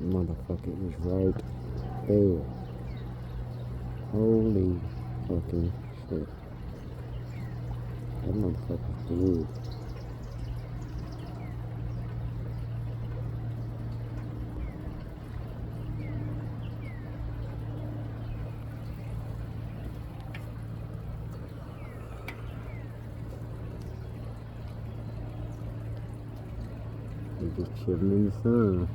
That motherfucker is right there. Holy fucking shit. That motherfucker's big. They're just chilling in the sun.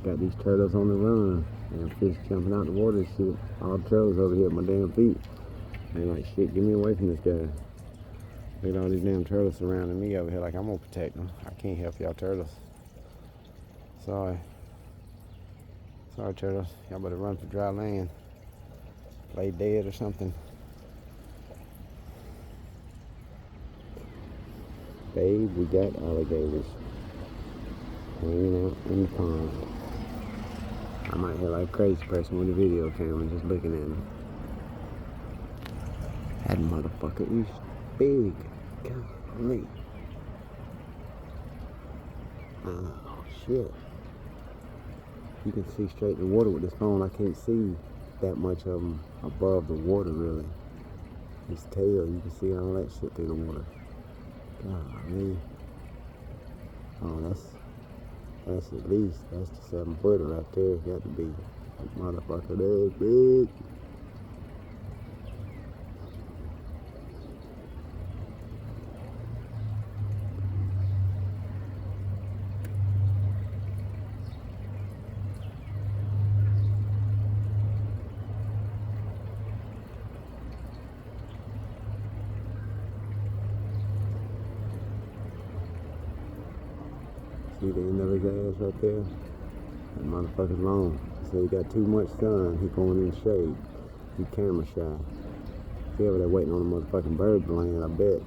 Got these turtles on the run. And fish jumping out the water and shit. All the turtles over here at my damn feet. They like, shit, get me away from this guy. Look at all these damn turtles surrounding me over here like I'm gonna protect them. I can't help y'all turtles. Sorry. Sorry, turtles. Y'all better run for dry land. Play dead or something. Babe, we got alligators hanging out in the pond. I might hear like a crazy person with a video camera just looking at him. That motherfucker is big. Golly. Oh, shit. You can see straight in the water with this phone. I can't see that much of them above the water, really. His tail, you can see all that shit through the water. Golly. Oh, that's at least, that's the 7-footer right there. Got to be. That motherfucker there is big. See the end of his ass right there? That motherfucker's long. So he got too much sun. He going in the shade. He camera shy. See over there waiting on the motherfucking bird to land, I bet.